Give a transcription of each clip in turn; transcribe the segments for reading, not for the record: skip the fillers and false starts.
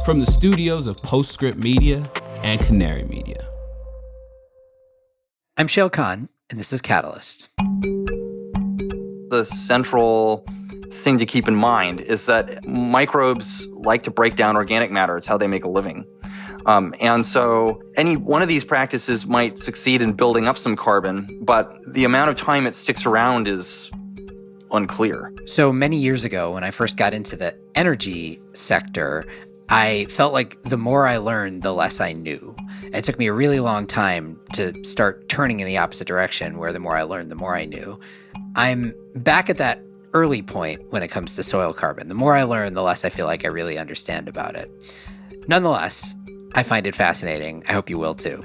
From the studios of Postscript Media and Canary Media. I'm Shayle, and this is Catalyst. The central thing to keep in mind is that microbes like to break down organic matter. It's how they make a living. And so any one of these practices might succeed in building up some carbon, but the amount of time it sticks around is unclear. So many years ago, when I first got into the energy sector, I felt like the more I learned, the less I knew. It took me a really long time to start turning in the opposite direction, where the more I learned, the more I knew. I'm back at that early point when it comes to soil carbon. The more I learn, the less I feel like I really understand about it. Nonetheless, I find it fascinating. I hope you will too.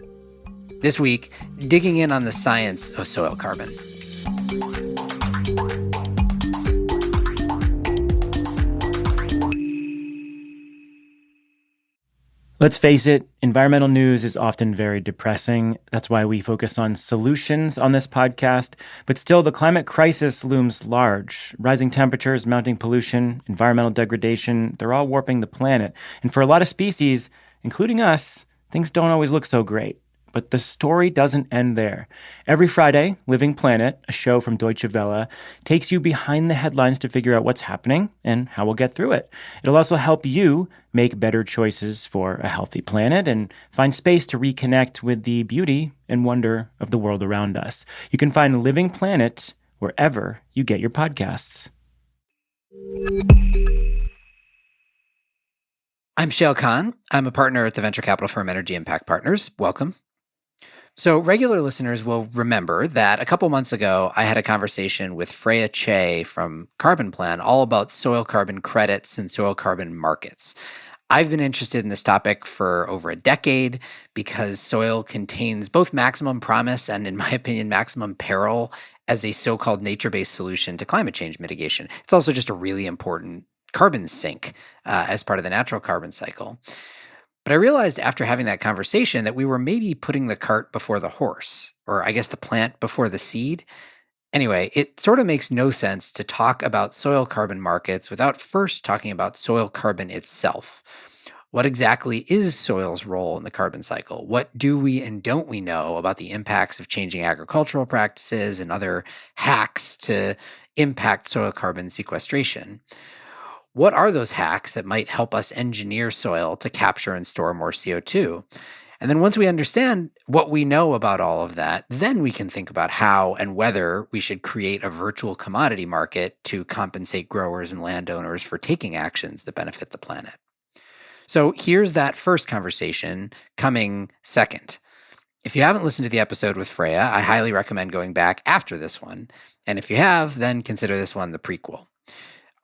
This week, digging in on the science of soil carbon. Let's face it, environmental news is often very depressing. That's why we focus on solutions on this podcast. But still, the climate crisis looms large. Rising temperatures, mounting pollution, environmental degradation, they're all warping the planet. And for a lot of species, including us, things don't always look so great. But the story doesn't end there. Every Friday, Living Planet, a show from Deutsche Welle, takes you behind the headlines to figure out what's happening and how we'll get through it. It'll also help you make better choices for a healthy planet and find space to reconnect with the beauty and wonder of the world around us. You can find Living Planet wherever you get your podcasts. I'm Shayle. I'm a partner at the venture capital firm Energy Impact Partners. Welcome. So regular listeners will remember that a couple months ago, I had a conversation with Freya Che from Carbon Plan all about soil carbon credits and soil carbon markets. I've been interested in this topic for over a decade because soil contains both maximum promise and, in my opinion, maximum peril as a so-called nature-based solution to climate change mitigation. It's also just a really important carbon sink as part of the natural carbon cycle. But I realized after having that conversation that we were maybe putting the cart before the horse, or I guess the plant before the seed. Anyway, it sort of makes no sense to talk about soil carbon markets without first talking about soil carbon itself. What exactly is soil's role in the carbon cycle? What do we and don't we know about the impacts of changing agricultural practices and other hacks to impact soil carbon sequestration? What are those hacks that might help us engineer soil to capture and store more CO2? And then once we understand what we know about all of that, then we can think about how and whether we should create a virtual commodity market to compensate growers and landowners for taking actions that benefit the planet. So here's that first conversation coming second. If you haven't listened to the episode with Freya, I highly recommend going back after this one. And if you have, then consider this one the prequel.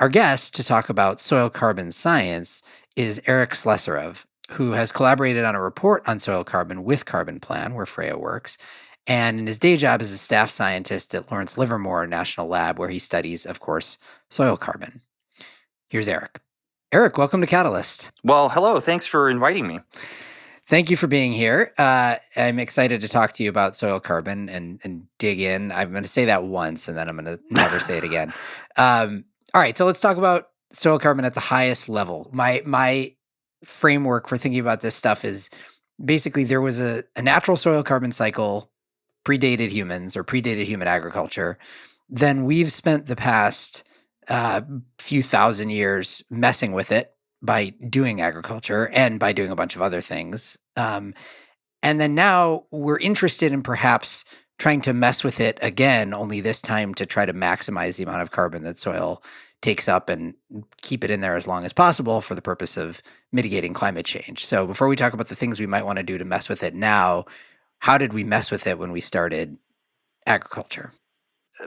Our guest to talk about soil carbon science is Eric Slessarev, who has collaborated on a report on soil carbon with Carbon Plan, where Freya works, and in his day job is a staff scientist at Lawrence Livermore National Lab, where he studies, of course, soil carbon. Here's Eric. Eric, welcome to Catalyst. Well, hello. Thanks for inviting me. Thank you for being here. I'm excited to talk to you about soil carbon and dig in. I'm going to say that once, and then I'm going to never say it again. All right, so let's talk about soil carbon at the highest level. My framework for thinking about this stuff is basically there was a natural soil carbon cycle, predated humans or predated human agriculture. Then we've spent the past few thousand years messing with it by doing agriculture and by doing a bunch of other things. And then now we're interested in perhaps trying to mess with it again, only this time to try to maximize the amount of carbon that soil takes up and keep it in there as long as possible for the purpose of mitigating climate change. So before we talk about the things we might want to do to mess with it now, how did we mess with it when we started agriculture?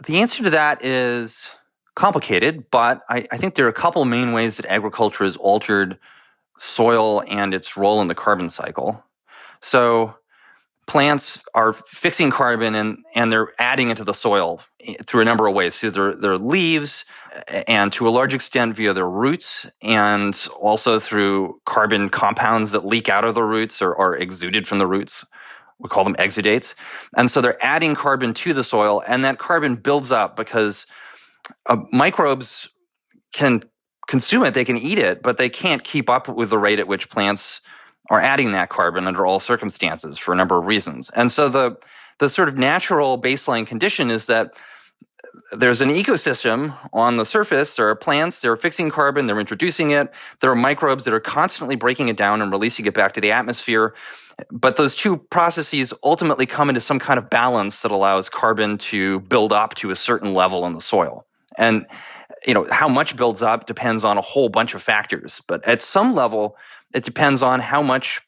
The answer to that is complicated, but I think there are a couple main ways that agriculture has altered soil and its role in the carbon cycle. So plants are fixing carbon and they're adding it to the soil through a number of ways, through their leaves and to a large extent via their roots, and also through carbon compounds that leak out of the roots or are exuded from the roots. We call them exudates. And so they're adding carbon to the soil, and that carbon builds up because microbes can consume it, they can eat it, but they can't keep up with the rate at which plants are adding that carbon under all circumstances for a number of reasons. And so the sort of natural baseline condition is that there's an ecosystem on the surface. There are plants, they're fixing carbon, they're introducing it. There are microbes that are constantly breaking it down and releasing it back to the atmosphere. But those two processes ultimately come into some kind of balance that allows carbon to build up to a certain level in the soil. And how much builds up depends on a whole bunch of factors. But at some level, it depends on how much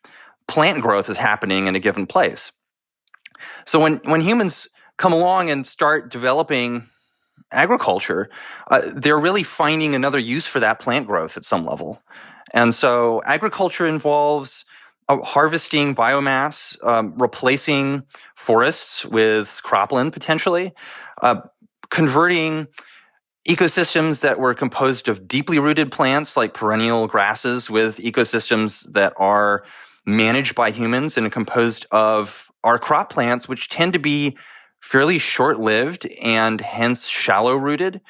plant growth is happening in a given place. So when humans come along and start developing agriculture, they're really finding another use for that plant growth at some level. And so agriculture involves harvesting biomass, replacing forests with cropland potentially, converting ecosystems that were composed of deeply rooted plants like perennial grasses with ecosystems that are managed by humans and composed of our crop plants, which tend to be fairly short-lived and hence shallow-rooted,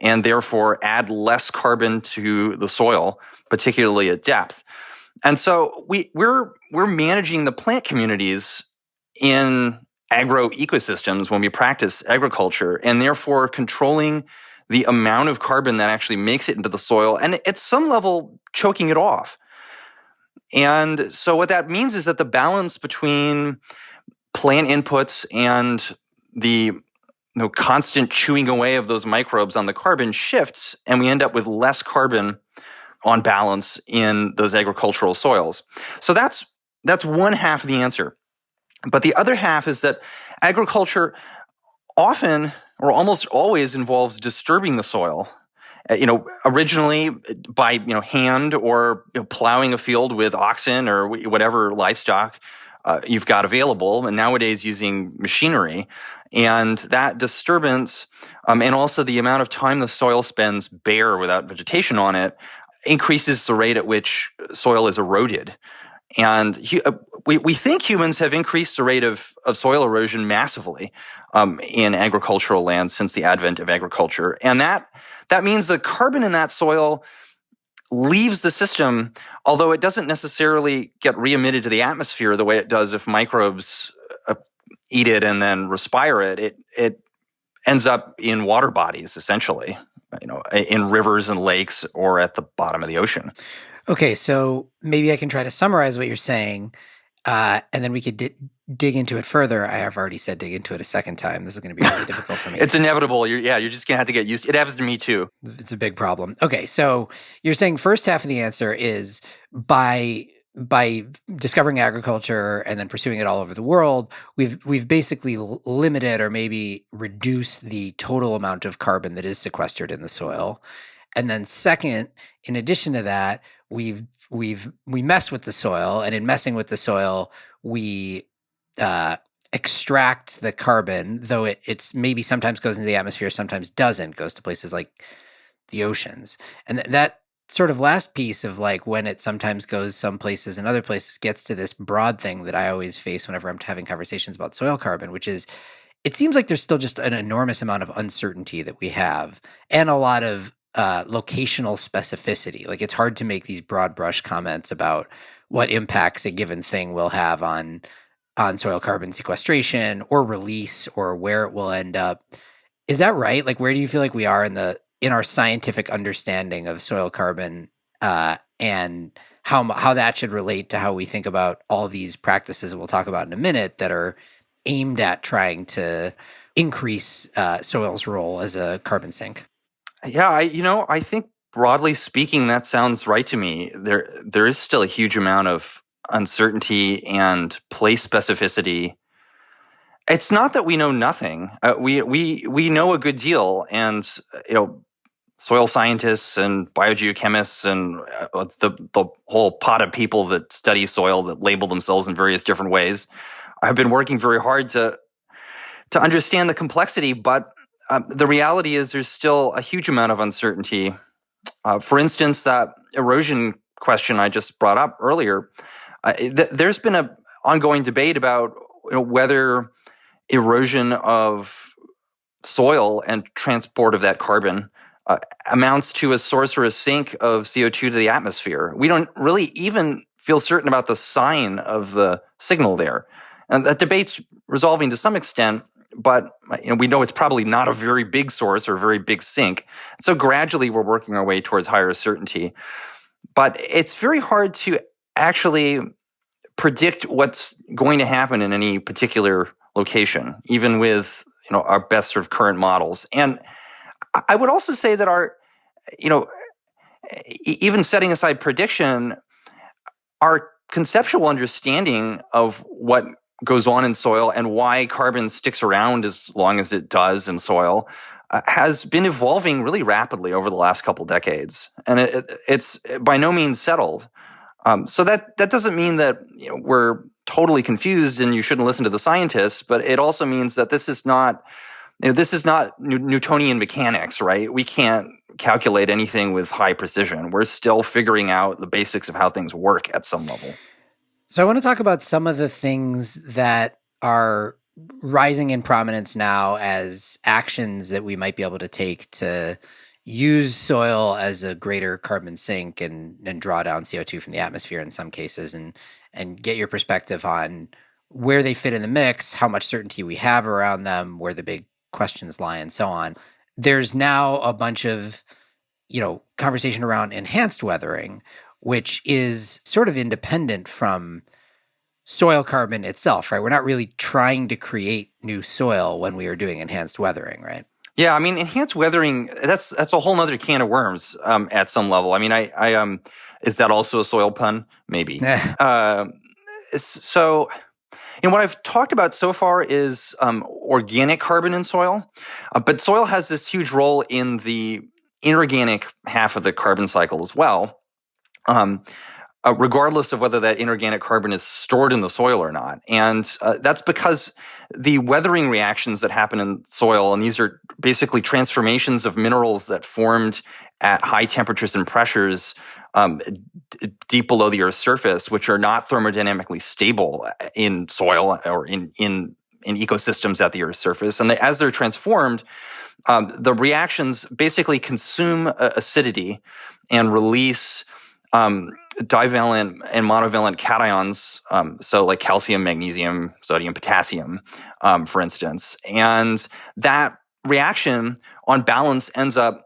and therefore add less carbon to the soil, particularly at depth. And so we're managing the plant communities in agro-ecosystems when we practice agriculture, and therefore controlling the amount of carbon that actually makes it into the soil, and at some level choking it off. And so what that means is that the balance between plant inputs and the constant chewing away of those microbes on the carbon shifts, and we end up with less carbon on balance in those agricultural soils. So that's one half of the answer. But the other half is that agriculture often or almost always involves disturbing the soil. Originally by hand or plowing a field with oxen or whatever livestock you've got available, and nowadays using machinery. And that disturbance and also the amount of time the soil spends bare without vegetation on it increases the rate at which soil is eroded. And we think humans have increased the rate of soil erosion massively in agricultural land since the advent of agriculture. And that means the carbon in that soil leaves the system, although it doesn't necessarily get re-emitted to the atmosphere the way it does if microbes eat it and then respire it. It ends up in water bodies, essentially, in rivers and lakes or at the bottom of the ocean. Okay, so maybe I can try to summarize what you're saying, and then we could dig into it further. I have already said dig into it a second time. This is going to be really difficult for me. It's inevitable. You're just going to have to get used to it. It happens to me too. It's a big problem. Okay, so you're saying first half of the answer is by discovering agriculture and then pursuing it all over the world, we've basically limited or maybe reduced the total amount of carbon that is sequestered in the soil. And then second, in addition to that, we mess with the soil, and in messing with the soil, we extract the carbon, though it's maybe sometimes goes into the atmosphere, sometimes doesn't, goes to places like the oceans. And that sort of last piece of like when it sometimes goes some places and other places gets to this broad thing that I always face whenever I'm having conversations about soil carbon, which is it seems like there's still just an enormous amount of uncertainty that we have and a lot of locational specificity. Like it's hard to make these broad brush comments about what impacts a given thing will have on soil carbon sequestration or release or where it will end up. Is that right? Like where do you feel like we are in our scientific understanding of soil carbon and how that should relate to how we think about all these practices that we'll talk about in a minute that are aimed at trying to increase soil's role as a carbon sink? Yeah, I think broadly speaking, that sounds right to me. There is still a huge amount of uncertainty and place specificity. It's not that we know nothing. We know a good deal, and soil scientists and biogeochemists and the whole pot of people that study soil that label themselves in various different ways have been working very hard to understand the complexity, but the reality is there's still a huge amount of uncertainty. For instance, that erosion question I just brought up earlier, there's been an ongoing debate about whether erosion of soil and transport of that carbon amounts to a source or a sink of CO2 to the atmosphere. We don't really even feel certain about the sign of the signal there. And that debate's resolving to some extent, but we know it's probably not a very big source or a very big sink. So gradually we're working our way towards higher certainty. But it's very hard to actually predict what's going to happen in any particular location, even with our best sort of current models. And I would also say that even setting aside prediction, our conceptual understanding of what goes on in soil and why carbon sticks around as long as it does in soil has been evolving really rapidly over the last couple decades. And it's by no means settled. So that doesn't mean that we're totally confused and you shouldn't listen to the scientists, but it also means that this is not Newtonian mechanics, right? We can't calculate anything with high precision. We're still figuring out the basics of how things work at some level. So I want to talk about some of the things that are rising in prominence now as actions that we might be able to take to use soil as a greater carbon sink and draw down CO2 from the atmosphere in some cases, and get your perspective on where they fit in the mix, how much certainty we have around them, where the big questions lie, and so on. There's now a bunch of conversation around enhanced weathering, which is sort of independent from soil carbon itself, right? We're not really trying to create new soil when we are doing enhanced weathering, right? Yeah, I mean, enhanced weathering, that's a whole nother can of worms at some level. I mean, I is that also a soil pun? Maybe. So what I've talked about so far is organic carbon in soil, but soil has this huge role in the inorganic half of the carbon cycle as well, regardless of whether that inorganic carbon is stored in the soil or not. And that's because the weathering reactions that happen in soil, and these are basically transformations of minerals that formed at high temperatures and pressures deep below the Earth's surface, which are not thermodynamically stable in soil or in ecosystems at the Earth's surface. And as they're transformed, the reactions basically consume acidity and release divalent and monovalent cations, so like calcium, magnesium, sodium, potassium, for instance. And that reaction, on balance, ends up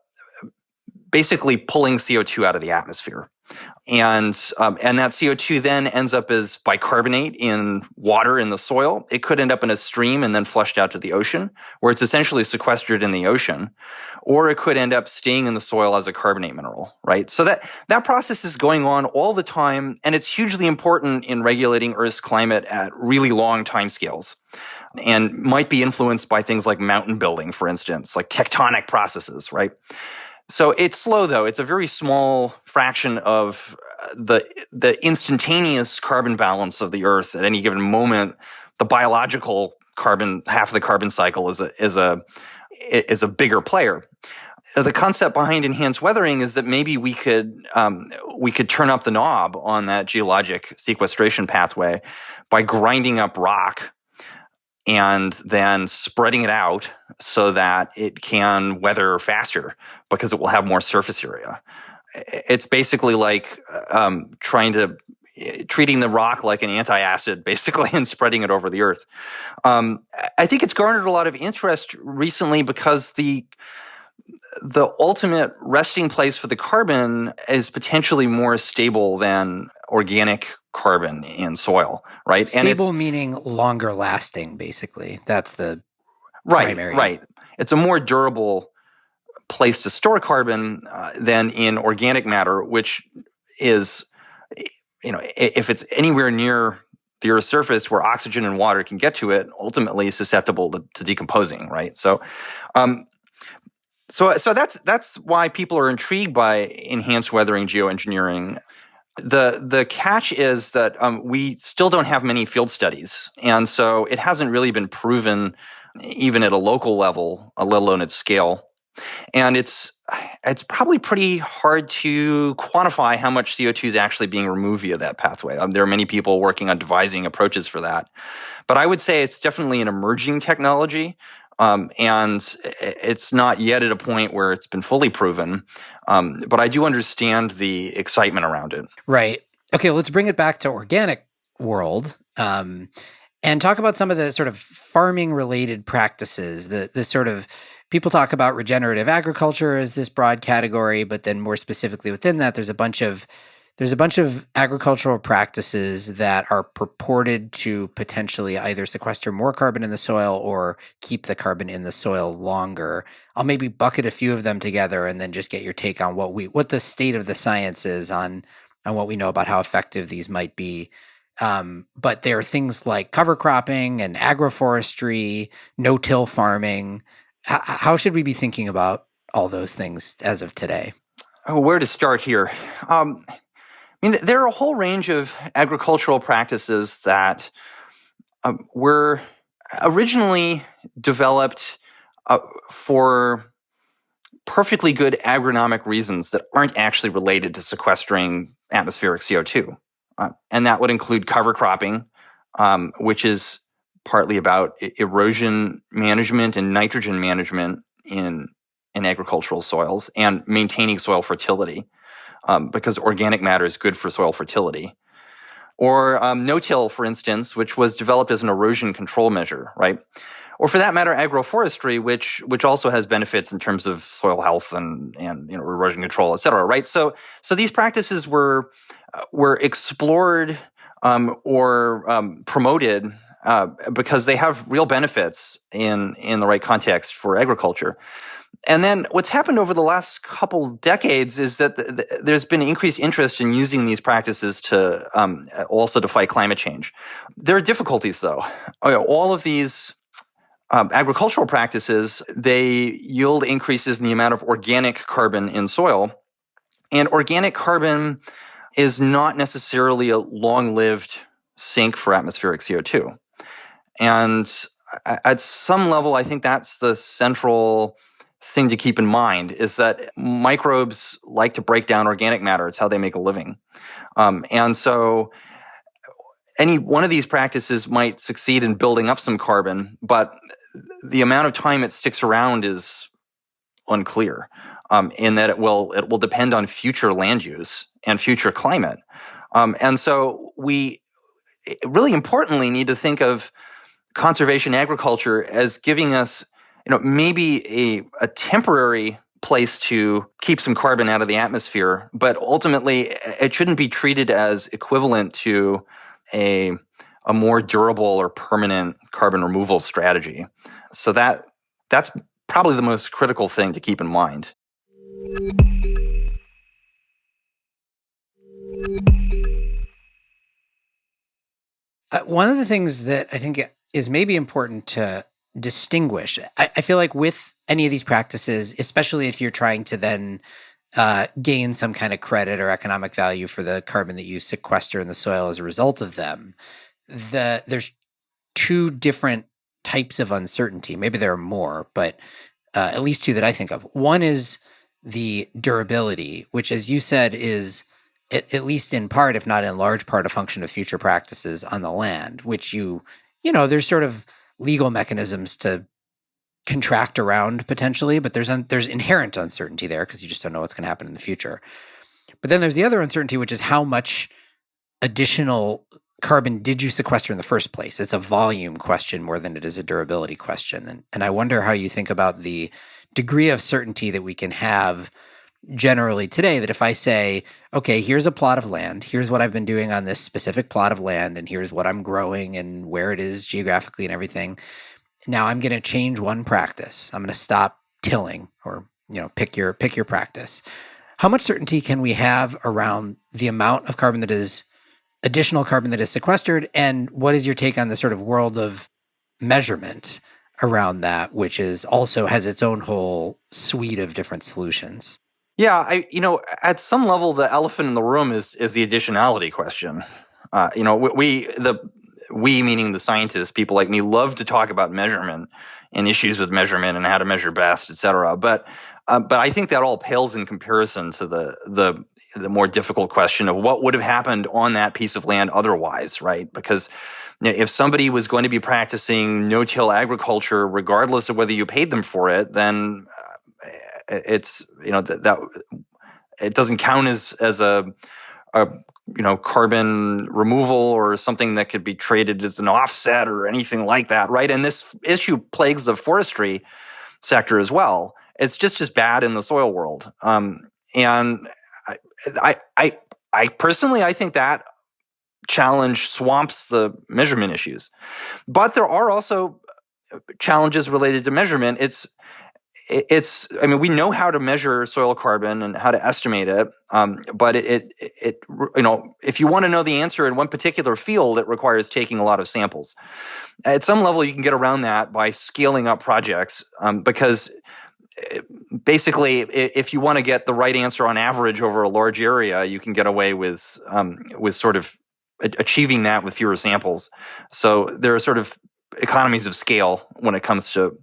basically pulling CO2 out of the atmosphere. And that CO2 then ends up as bicarbonate in water in the soil. It could end up in a stream and then flushed out to the ocean, where it's essentially sequestered in the ocean. Or it could end up staying in the soil as a carbonate mineral, right? So that process is going on all the time, and it's hugely important in regulating Earth's climate at really long timescales, and might be influenced by things like mountain building, for instance, like tectonic processes, right? So it's slow, though. It's a very small fraction of the instantaneous carbon balance of the Earth at any given moment. The biological carbon, half of the carbon cycle, is a bigger player. The concept behind enhanced weathering is that maybe we could turn up the knob on that geologic sequestration pathway by grinding up rock and then spreading it out so that it can weather faster because it will have more surface area. It's basically like treating the rock like an anti-acid, basically, and spreading it over the Earth. I think it's garnered a lot of interest recently because the ultimate resting place for the carbon is potentially more stable than organic carbon in soil, right? Stable meaning longer lasting, basically. That's the primary. Right. It's a more durable place to store carbon than in organic matter, which is, if it's anywhere near the Earth's surface where oxygen and water can get to it, ultimately susceptible to decomposing, right? So that's why people are intrigued by enhanced weathering geoengineering. The catch is that we still don't have many field studies, and so it hasn't really been proven even at a local level, let alone at scale. And it's probably pretty hard to quantify how much CO2 is actually being removed via that pathway. There are many people working on devising approaches for that. But I would say it's definitely an emerging technology. And it's not yet at a point where it's been fully proven. But I do understand the excitement around it. Right. Okay, let's bring it back to organic world. And talk about some of the sort of farming related practices. The sort of people talk about regenerative agriculture as this broad category, but then more specifically within that, there's a bunch of agricultural practices that are purported to potentially either sequester more carbon in the soil or keep the carbon in the soil longer. I'll maybe bucket a few of them together and then just get your take on what the state of the science is on what we know about how effective these might be. But there are things like cover cropping and agroforestry, no-till farming. How should we be thinking about all those things as of today? Oh, where to start here? There are a whole range of agricultural practices that were originally developed for perfectly good agronomic reasons that aren't actually related to sequestering atmospheric CO2. And that would include cover cropping, which is partly about erosion management and nitrogen management in agricultural soils and maintaining soil fertility, because organic matter is good for soil fertility. Or no-till, for instance, which was developed as an erosion control measure, right? Or for that matter, agroforestry, which also has benefits in terms of soil health and erosion control, et cetera, right? So these practices were explored or promoted because they have real benefits in the right context for agriculture. And then what's happened over the last couple decades is that there's been increased interest in using these practices to also to fight climate change. There are difficulties, though. All of these agricultural practices, they yield increases in the amount of organic carbon in soil. And organic carbon is not necessarily a long-lived sink for atmospheric CO2. And at some level, I think that's the central thing to keep in mind, is that microbes like to break down organic matter. It's how they make a living. And so any one of these practices might succeed in building up some carbon, but the amount of time it sticks around is unclear, in that it will depend on future land use and future climate. And so we really importantly need to think of conservation agriculture as giving us, maybe a temporary place to keep some carbon out of the atmosphere, but ultimately it shouldn't be treated as equivalent to a more durable or permanent carbon removal strategy. So that's probably the most critical thing to keep in mind. One of the things that I think is maybe important to distinguish, I feel like with any of these practices, especially if you're trying to then gain some kind of credit or economic value for the carbon that you sequester in the soil as a result of them, there's two different types of uncertainty. Maybe there are more, but at least two that I think of. One is the durability, which, as you said, is at least in part, if not in large part, a function of future practices on the land, which there's sort of legal mechanisms to contract around potentially, but there's inherent uncertainty there because you just don't know what's going to happen in the future. But then there's the other uncertainty, which is how much additional carbon did you sequester in the first place? It's a volume question more than it is a durability question. And I wonder how you think about the degree of certainty that we can have generally today, that if I say, okay, here's a plot of land, here's what I've been doing on this specific plot of land, and here's what I'm growing and where it is geographically and everything. Now I'm going to change one practice. I'm going to stop tilling, or pick your practice. How much certainty can we have around the amount of carbon that is additional carbon that is sequestered, and what is your take on the sort of world of measurement around that, which is also has its own whole suite of different solutions? Yeah, at some level, the elephant in the room is the additionality question. We meaning the scientists, people like me, love to talk about measurement and issues with measurement and how to measure best, et cetera. But But I think that all pales in comparison to the more difficult question of what would have happened on that piece of land otherwise, right? Because if somebody was going to be practicing no-till agriculture, regardless of whether you paid them for it, then it's that it doesn't count as a carbon removal or something that could be traded as an offset or anything like that, right? And this issue plagues the forestry sector as well. It's just as bad in the soil world. And I personally, I think that challenge swamps the measurement issues. But there are also challenges related to measurement. I mean, we know how to measure soil carbon and how to estimate it, but if you want to know the answer in one particular field, it requires taking a lot of samples. At some level, you can get around that by scaling up projects, because basically, if you want to get the right answer on average over a large area, you can get away with sort of achieving that with fewer samples. So there are sort of economies of scale when it comes to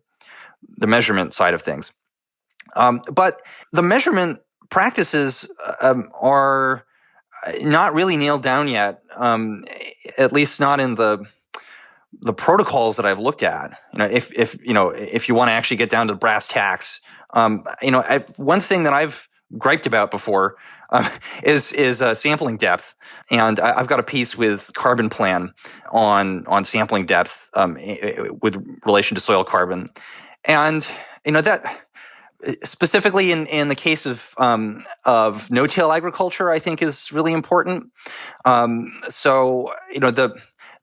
the measurement side of things. But the measurement practices are not really nailed down yet, at least not in the protocols that I've looked at. If you want to actually get down to brass tacks, one thing that I've griped about before is sampling depth, and I've got a piece with Carbon Plan on sampling depth with relation to soil carbon. And that specifically in the case of no-till agriculture, I think is really important.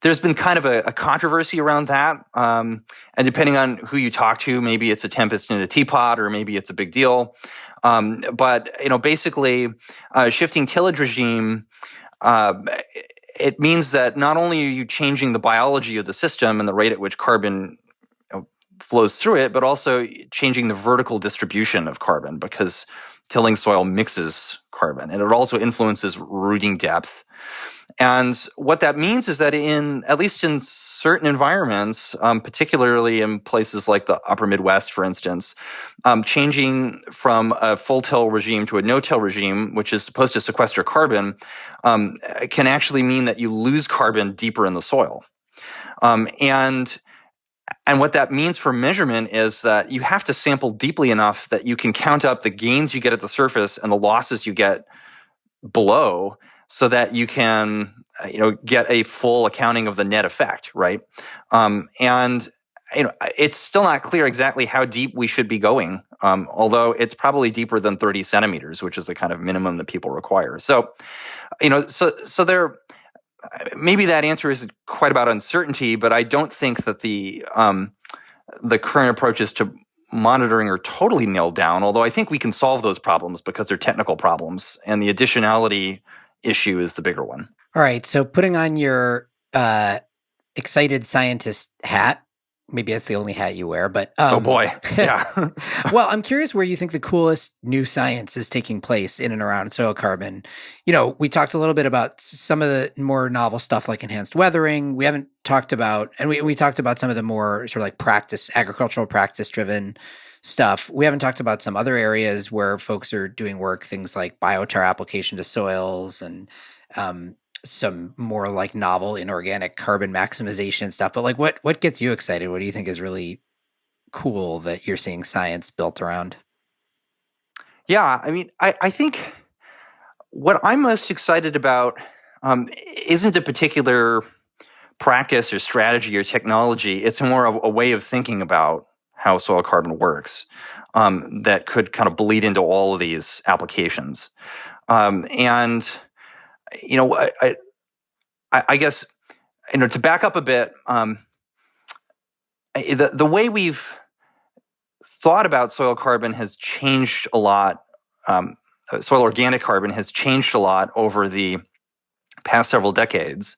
There's been kind of a controversy around that, and depending on who you talk to, maybe it's a tempest in a teapot, or maybe it's a big deal. But basically, shifting tillage regime. It means that not only are you changing the biology of the system and the rate at which carbon flows through it, but also changing the vertical distribution of carbon, because tilling soil mixes carbon, and it also influences rooting depth. And what that means is that at least in certain environments, particularly in places like the upper Midwest, for instance, changing from a full till regime to a no-till regime, which is supposed to sequester carbon, can actually mean that you lose carbon deeper in the soil. And what that means for measurement is that you have to sample deeply enough that you can count up the gains you get at the surface and the losses you get below, so that you can get a full accounting of the net effect, right? And it's still not clear exactly how deep we should be going, although it's probably deeper than 30 centimeters, which is the kind of minimum that people require. So, so there. Maybe that answer isn't quite about uncertainty, but I don't think that the current approaches to monitoring are totally nailed down, although I think we can solve those problems because they're technical problems, and the additionality issue is the bigger one. All right, so putting on your excited scientist hat, maybe that's the only hat you wear, but oh boy, yeah. Well, I'm curious where you think the coolest new science is taking place in and around soil carbon. We talked a little bit about some of the more novel stuff like enhanced weathering. We haven't talked about, and we talked about some of the more sort of like agricultural practice driven stuff. We haven't talked about some other areas where folks are doing work, things like biochar application to soils and some more like novel inorganic carbon maximization stuff. But like, what gets you excited? What do you think is really cool that you're seeing science built around? Yeah, I mean, I think what I'm most excited about isn't a particular practice or strategy or technology. It's more of a way of thinking about how soil carbon works that could kind of bleed into all of these applications. And I guess to back up a bit, the way we've thought about soil carbon has changed a lot. Soil organic carbon has changed a lot over the past several decades.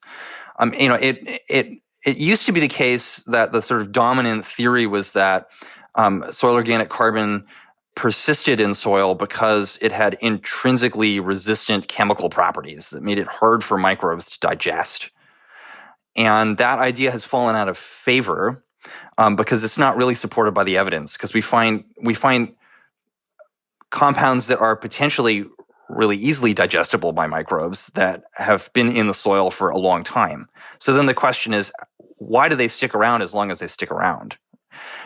It used to be the case that the sort of dominant theory was that soil organic carbon persisted in soil because it had intrinsically resistant chemical properties that made it hard for microbes to digest. And that idea has fallen out of favor because it's not really supported by the evidence, because we find compounds that are potentially really easily digestible by microbes that have been in the soil for a long time. So then the question is, why do they stick around as long as they stick around?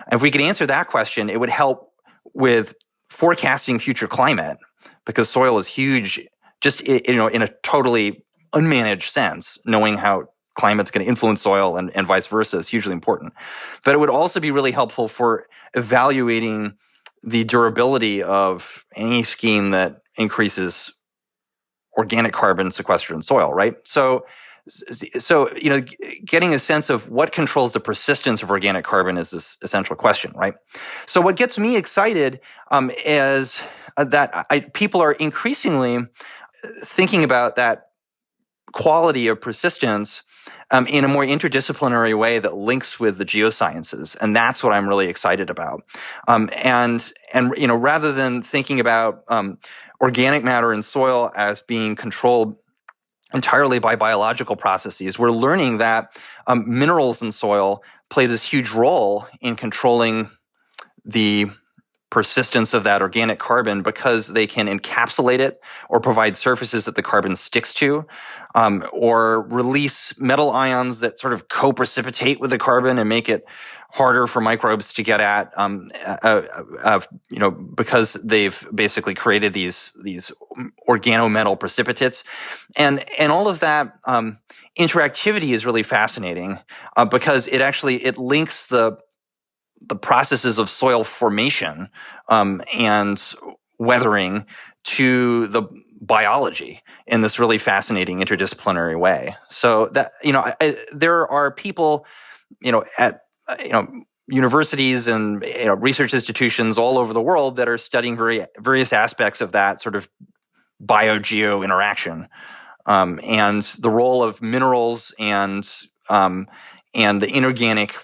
And if we could answer that question, it would help with forecasting future climate, because soil is huge, just in a totally unmanaged sense. Knowing how climate's going to influence soil and vice versa is hugely important. But it would also be really helpful for evaluating the durability of any scheme that increases organic carbon sequestered in soil, right? So getting a sense of what controls the persistence of organic carbon is this essential question, right? So what gets me excited is that people are increasingly thinking about that quality of persistence in a more interdisciplinary way that links with the geosciences, and that's what I'm really excited about. And rather than thinking about organic matter in soil as being controlled entirely by biological processes, we're learning that minerals in soil play this huge role in controlling the persistence of that organic carbon, because they can encapsulate it or provide surfaces that the carbon sticks to, or release metal ions that sort of co-precipitate with the carbon and make it harder for microbes to get at, because they've basically created these organometal precipitates, and all of that interactivity is really fascinating because it links the processes of soil formation and weathering to the biology in this really fascinating interdisciplinary way. So that there are people at universities and research institutions all over the world that are studying various aspects of that sort of bio-geo interaction, and the role of minerals and the inorganic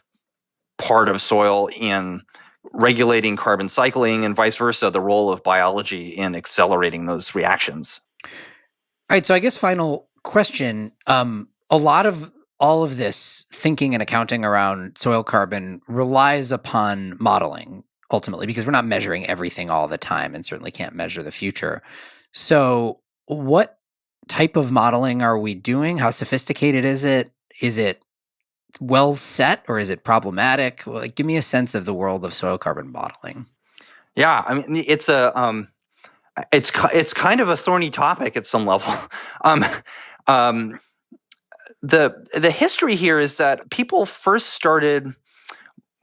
part of soil in regulating carbon cycling, and vice versa, the role of biology in accelerating those reactions. All right. So I guess final question. A lot of all of this thinking and accounting around soil carbon relies upon modeling ultimately, because we're not measuring everything all the time and certainly can't measure the future. So what type of modeling are we doing? How sophisticated is it? Is it well set, or is it problematic? Well, give me a sense of the world of soil carbon modeling. Yeah, I mean, it's kind of a thorny topic at some level. The history here is that people first started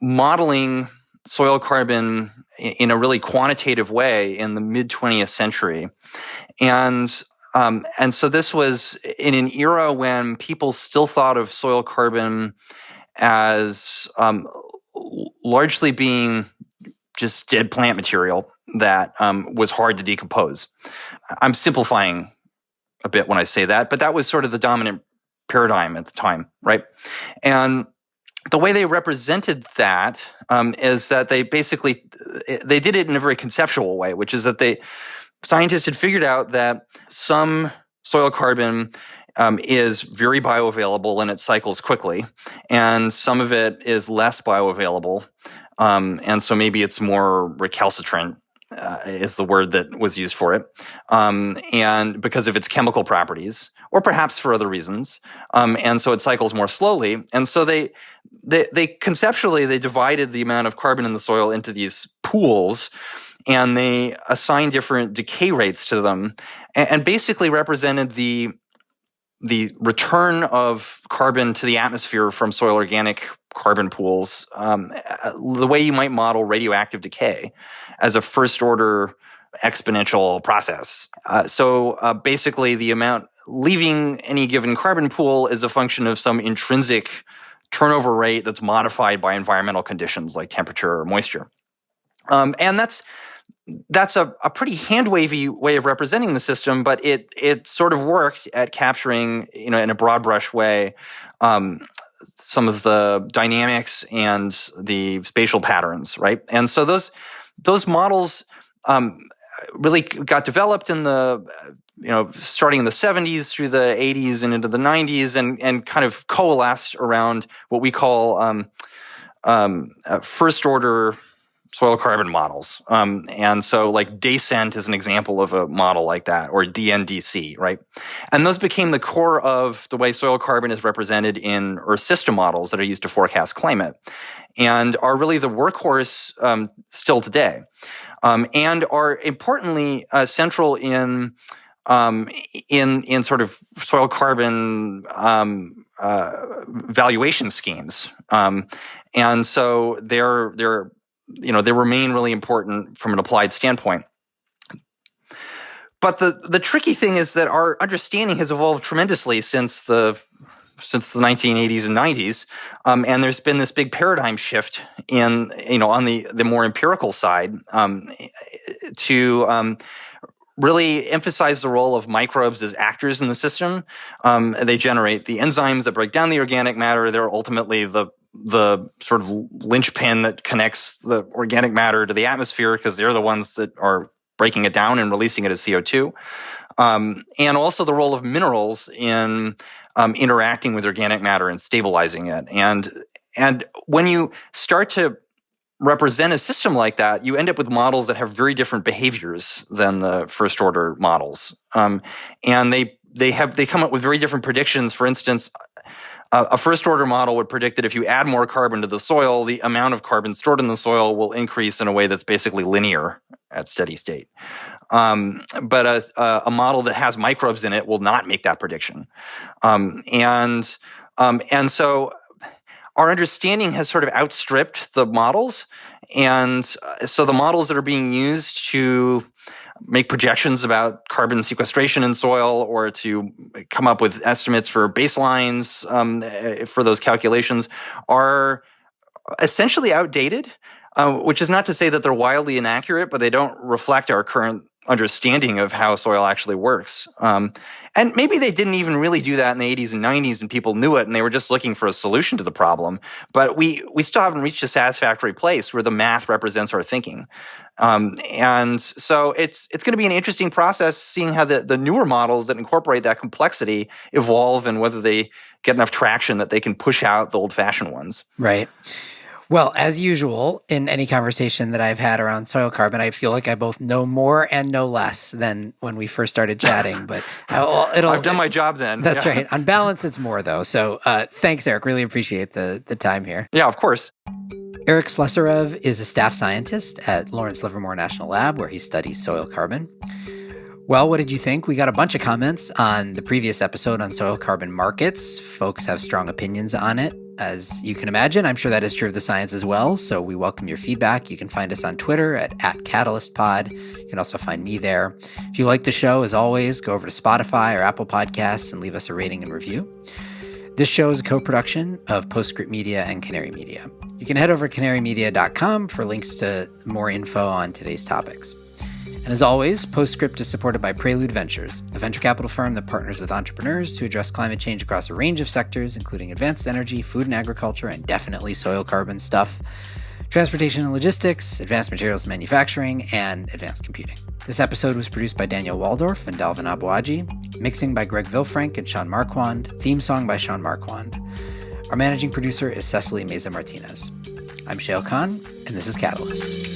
modeling soil carbon in a really quantitative way in the mid 20th century, and so this was in an era when people still thought of soil carbon as largely being just dead plant material that was hard to decompose. I'm simplifying a bit when I say that, but that was sort of the dominant paradigm at the time, right? And the way they represented that is that they did it in a very conceptual way, which is that scientists had figured out that some soil carbon is very bioavailable and it cycles quickly, and some of it is less bioavailable, and so maybe it's more recalcitrant is the word that was used for it, and because of its chemical properties, or perhaps for other reasons, and so it cycles more slowly. And so they conceptually they divided the amount of carbon in the soil into these pools, and they assigned different decay rates to them, and basically represented the return of carbon to the atmosphere from soil organic carbon pools, the way you might model radioactive decay as a first-order exponential process. So basically, the amount leaving any given carbon pool is a function of some intrinsic turnover rate that's modified by environmental conditions like temperature or moisture. And that's a pretty hand-wavy way of representing the system, but it sort of worked at capturing, in a broad brush way, some of the dynamics and the spatial patterns, right? And so those models really got developed in starting in the 70s through the 80s and into the 90s, and kind of coalesced around what we call first-order soil carbon models. And so like DayCent is an example of a model like that, or DNDC, right? And those became the core of the way soil carbon is represented in Earth system models that are used to forecast climate, and are really the workhorse still today, and are importantly central in sort of soil carbon valuation schemes, and so they remain really important from an applied standpoint. But the tricky thing is that our understanding has evolved tremendously since the 1980s and 90s, and there's been this big paradigm shift on the more empirical side to really emphasize the role of microbes as actors in the system. They generate the enzymes that break down the organic matter. They're ultimately the sort of linchpin that connects the organic matter to the atmosphere, because they're the ones that are breaking it down and releasing it as CO2. And also the role of minerals in interacting with organic matter and stabilizing it. And when you start to represent a system like that, you end up with models that have very different behaviors than the first order models. And they come up with very different predictions. For instance, a first order model would predict that if you add more carbon to the soil, the amount of carbon stored in the soil will increase in a way that's basically linear at steady state. But a model that has microbes in it will not make that prediction. And so our understanding has sort of outstripped the models. And so the models that are being used to make projections about carbon sequestration in soil, or to come up with estimates for baselines for those calculations, are essentially outdated, which is not to say that they're wildly inaccurate, but they don't reflect our current understanding of how soil actually works. And maybe they didn't even really do that in the 80s and 90s, and people knew it, and they were just looking for a solution to the problem. But we still haven't reached a satisfactory place where the math represents our thinking. And so it's going to be an interesting process seeing how the newer models that incorporate that complexity evolve, and whether they get enough traction that they can push out the old-fashioned ones. Right. Well, as usual, in any conversation that I've had around soil carbon, I feel like I both know more and know less than when we first started chatting. But I've done my job then. That's right. On balance, it's more, though. So thanks, Eric. Really appreciate the time here. Yeah, of course. Eric Slessarev is a staff scientist at Lawrence Livermore National Lab, where he studies soil carbon. Well, what did you think? We got a bunch of comments on the previous episode on soil carbon markets. Folks have strong opinions on it. As you can imagine, I'm sure that is true of the science as well. So we welcome your feedback. You can find us on Twitter at @CatalystPod. You can also find me there. If you like the show, as always, go over to Spotify or Apple Podcasts and leave us a rating and review. This show is a co-production of Postscript Media and Canary Media. You can head over to canarymedia.com for links to more info on today's topics. And as always, Postscript is supported by Prelude Ventures, a venture capital firm that partners with entrepreneurs to address climate change across a range of sectors, including advanced energy, food and agriculture, and definitely soil carbon stuff, transportation and logistics, advanced materials manufacturing, and advanced computing. This episode was produced by Daniel Waldorf and Dalvin Abouaji, mixing by Greg Vilfrank and Sean Marquand, theme song by Sean Marquand. Our managing producer is Cecily Meza Martinez. I'm Shayle Khan, and this is Catalyst.